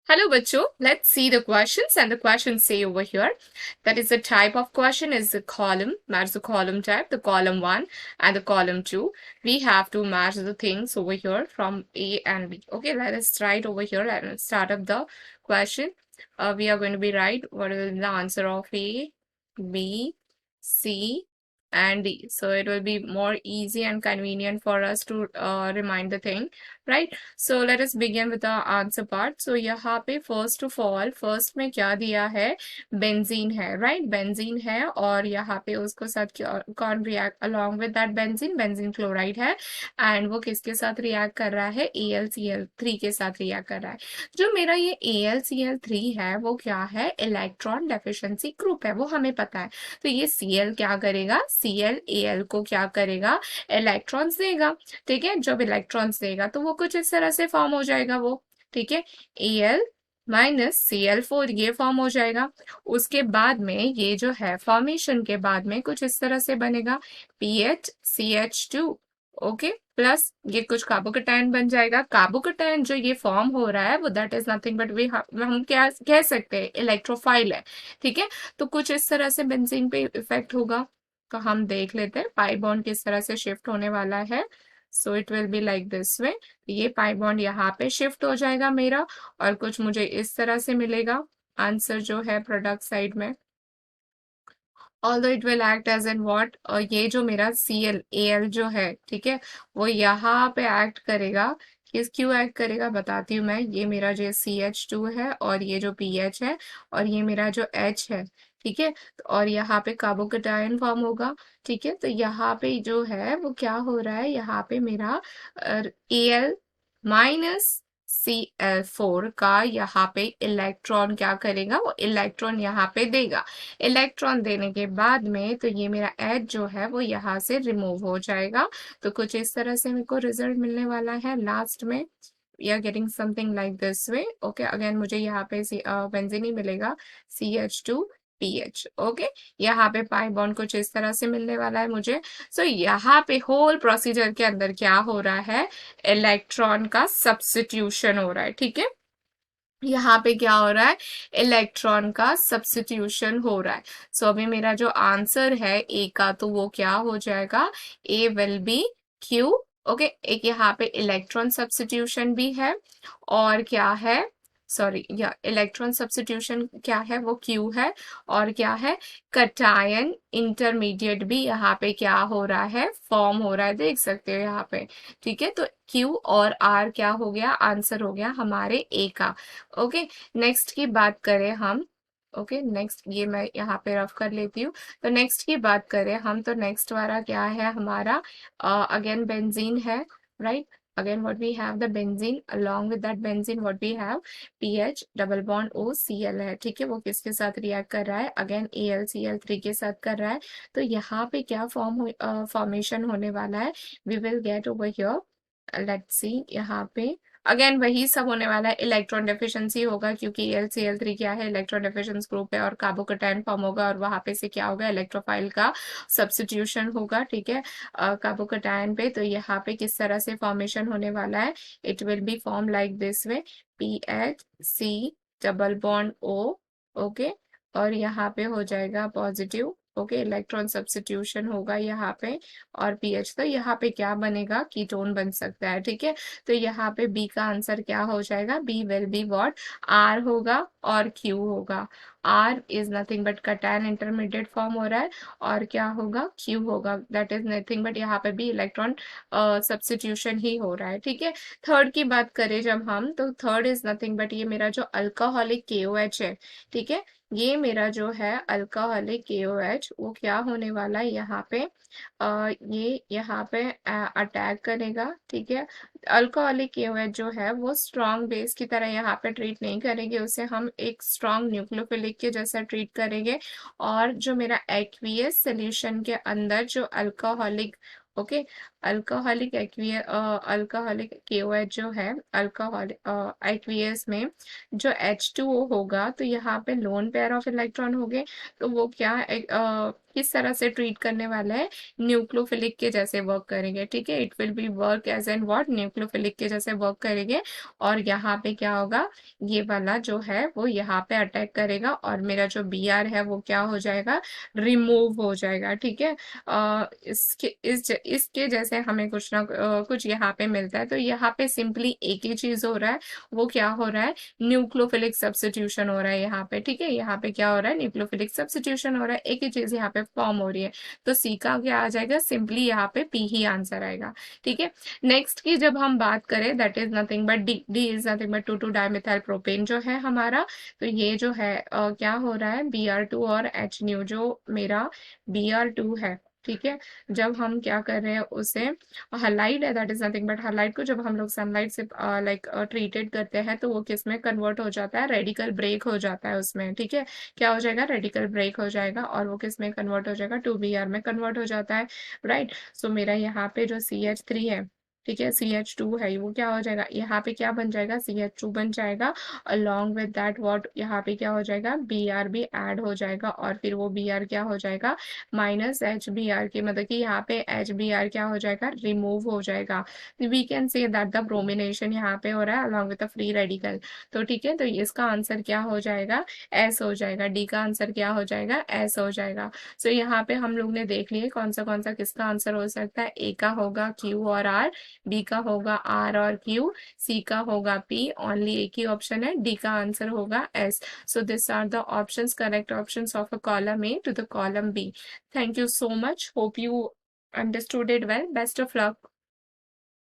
Hello, Bacho. Let's see the questions. And the questions say over here that is the type of question is the column. Match the column type, the column 1 and the column 2. We have to match the things over here from A and B. Okay, let us write over here and start up the question. We are going to be write what is the answer of A, B, C, and D. So it will be more easy and convenient for us to remind the thing, right? So let us begin with the answer part. So यहाँ पे first of all first में क्या दिया है, benzene है, right? Benzene है और यहाँ पे उसको साथ कौन react along with that benzene, benzene chloride है and वो किसके साथ react कर रहा है, AlCl3 के साथ react कर रहा है। जो मेरा ये AlCl3 है वो क्या है, इलेक्ट्रॉन डेफिशिएंसी ग्रुप है, वो हमें पता है। तो ये Cl क्या करेगा, Cl Al को क्या करेगा, इलेक्ट्रॉन्स देगा। ठीक है, जब इलेक्ट्रॉन्स देगा तो वो कुछ इस तरह से फॉर्म हो जाएगा वो। ठीक है, Al माइनस Cl4 ये फॉर्म हो जाएगा। उसके बाद में ये जो है फॉर्मेशन के बाद में कुछ इस तरह से बनेगा PHCH2। ओके, प्लस ये कुछ कार्बोकेटायन बन जाएगा। कार्बोकेटायन जो ये फॉर्म हो रहा है वो दैट इज नथिंग बट वे हम क्या कह सकते हैं, इलेक्ट्रोफाइल है। ठीक है, तो कुछ इस तरह से बेंजीन पे इफेक्ट होगा। तो हम देख लेते हैं पाई बॉन्ड किस तरह से शिफ्ट होने वाला है। So it will be like this वे। ये पाई बॉन्ड यहाँ पे शिफ्ट हो जाएगा मेरा और कुछ मुझे इस तरह से मिलेगा आंसर जो है प्रोडक्ट साइड में। although it will act as in what, और ये जो मेरा Al जो है, ठीक है, वो यहाँ पे एक्ट करेगा। क्यों एक्ट करेगा बताती हूँ मैं। ये मेरा जो CH2 है और ये जो PH है और ये मेरा जो H है, ठीक है, और यहाँ पे कार्बोकेटायन फॉर्म होगा। ठीक है, तो यहाँ पे जो है वो क्या हो रहा है, यहाँ पे मेरा Al माइनस Cl4 का यहाँ पे इलेक्ट्रॉन क्या करेगा, वो इलेक्ट्रॉन यहाँ पे देगा। इलेक्ट्रॉन देने के बाद में तो ये मेरा एच जो है वो यहाँ से रिमूव हो जाएगा। तो कुछ इस तरह से मेरे को रिजल्ट मिलने वाला है लास्ट में। We are getting something like this way. Okay, again मुझे यहाँ पे बेंजीन ही मिलेगा, CH2 PH। ओके, यहाँ पे पाई बॉन्ड कुछ इस तरह से मिलने वाला है मुझे। सो यहाँ पे होल प्रोसीजर के अंदर क्या हो रहा है, इलेक्ट्रॉन का सब्स्टिट्यूशन हो रहा है। ठीक है, यहाँ पे क्या हो रहा है, इलेक्ट्रॉन का सब्स्टिट्यूशन हो रहा है। सो अभी मेरा जो आंसर है ए का तो वो क्या हो जाएगा, ए विल बी क्यू। ओके, एक यहाँ पे इलेक्ट्रॉन सब्स्टिट्यूशन भी है और क्या है, सॉरी या इलेक्ट्रॉन सब्स्टिट्यूशन क्या है, वो क्यू है। और क्या है, कटायन इंटरमीडिएट भी यहाँ पे क्या हो रहा है, फॉर्म हो रहा है, देख सकते हो यहाँ पे। ठीक है, तो क्यू और आर क्या हो गया, आंसर हो गया हमारे ए का। ओके, नेक्स्ट की बात करें हम। ओके, नेक्स्ट ये मैं यहाँ पे रफ कर लेती हूँ। तो नेक्स्ट की बात करें हम, तो नेक्स्ट वाला क्या है हमारा, अगेन बेंजीन है, right. Again, what we have the benzene, along with that benzene, what we have PH double bond OCl है। ठीक है, वो किसके साथ रिएक्ट कर रहा है, अगेन AlCl3 के साथ कर रहा है। तो यहाँ पे क्या फॉर्मेशन होने वाला है, we will get over here. Let's see, यहाँ पे अगेन वही सब होने वाला है, इलेक्ट्रॉन डेफिशिएंसी होगा क्योंकि AlCl3 क्या है, इलेक्ट्रॉन डेफिशिएंस ग्रुप है, और कार्बोकेटायन फॉर्म होगा और वहां पे से क्या होगा, इलेक्ट्रोफाइल का सब्स्टिट्यूशन होगा। ठीक है, कार्बोकेटायन पे तो यहाँ पे किस तरह से फॉर्मेशन होने वाला है, it will B form like this way, PHC double bond O। Okay, और यहाँ पे हो जाएगा पॉजिटिव। ओके, इलेक्ट्रॉन सब्स्टिट्यूशन होगा यहाँ पे और पीएच, तो यहाँ पे क्या बनेगा, कीटोन बन सकता है। ठीक है, तो यहाँ पे बी का आंसर क्या हो जाएगा, B will be what, R होगा और क्यू होगा। R is nothing but cation intermediate form हो रहा है और क्या होगा, क्यू होगा, दैट इज नथिंग बट यहाँ पे भी इलेक्ट्रॉन सब्स्टिट्यूशन ही हो रहा है। ठीक है, थर्ड की बात करें जब हम, तो थर्ड इज नथिंग बट ये मेरा जो अल्कोहलिक KOH है। ठीक है, ये मेरा जो है अल्कोहलिक KOH वो क्या होने वाला है, यहाँ पे ये यहाँ पे अटैक करेगा। ठीक है, अल्कोहलिक KOH जो है वो स्ट्रॉन्ग बेस की तरह यहाँ पे ट्रीट नहीं करेंगे, उसे हम एक स्ट्रॉन्ग न्यूक्लियोफिलिक के जैसा ट्रीट करेंगे। और जो मेरा एक्वियस सोल्यूशन के अंदर जो अल्कोहलिक, ओके, अल्कोहलिक KOH जो है, अल्कोहलिक एक्वियस में जो H2O होगा, तो यहाँ पे लोन पेयर ऑफ इलेक्ट्रॉन हो गए, तो वो क्या किस तरह से ट्रीट करने वाला है, न्यूक्लियोफिलिक के जैसे वर्क करेंगे, ठीक है। It will be work as an what, nucleophilic के जैसे वर्क करेंगे। और यहाँ पे क्या होगा, ये वाला जो है वो यहाँ पे अटैक करेगा और मेरा जो बी आर है वो क्या हो जाएगा, रिमूव हो जाएगा, ठीक है। इसके जैसे हमें कुछ ना कुछ यहाँ पे मिलता है। तो यहाँ पे सिंपली एक ही चीज हो रहा है, वो क्या हो रहा है, न्यूक्लियोफिलिक सब्स्टिट्यूशन हो रहा है यहाँ पे, ठीक है। यहाँ पे क्या हो रहा है, न्यूक्लियोफिलिक सब्स्टिट्यूशन हो रहा है, एक ही चीज यहाँ पे फॉर्म हो रही है। तो सी का क्या आ जाएगा, सिंपली यहाँ पे पी ही आंसर आएगा, ठीक है। नेक्स्ट की जब हम बात करें, that is nothing but D. D is nothing but 2,2 dimethyl propane जो है हमारा। तो ये जो है क्या हो रहा है, Br2 और H न्यू जो मेरा Br2 है, ठीक है। जब हम क्या कर रहे हैं उसे हलाइड है, that is nothing but halide को जब हम लोग सनलाइट से लाइक ट्रीटेड करते हैं तो वो किस में कन्वर्ट हो जाता है, रेडिकल ब्रेक हो जाता है उसमें, ठीक है। क्या हो जाएगा, रेडिकल ब्रेक हो जाएगा और वो किस में कन्वर्ट हो जाएगा, 2Br में कन्वर्ट हो जाता है, राइट। सो मेरा यहाँ पे जो CH3 है, ठीक है, CH2 है, वो क्या हो जाएगा, यहाँ पे क्या बन जाएगा, CH2 बन जाएगा। अलॉन्ग विद दैट व्हाट, यहाँ पे क्या हो जाएगा, Br भी ऐड हो जाएगा और फिर वो Br क्या हो जाएगा, माइनस HBr की, मतलब कि यहाँ पे HBr क्या हो जाएगा, रिमूव हो जाएगा। We can say that the bromination यहाँ पे हो रहा है along with the free radical. तो ठीक है, तो इसका आंसर क्या हो जाएगा, एस हो जाएगा। डी का आंसर क्या हो जाएगा, एस हो जाएगा। सो यहाँ पे हम लोग ने देख लिए कौन सा किसका आंसर हो सकता है। ए का होगा Q और R, बी का होगा R और Q, सी का होगा P, ओनली एक ही ऑप्शन है, डी का आंसर होगा S। So these are the options, correct options of a column A to the column B. Thank you so much. Hope you understood it well. Best of luck.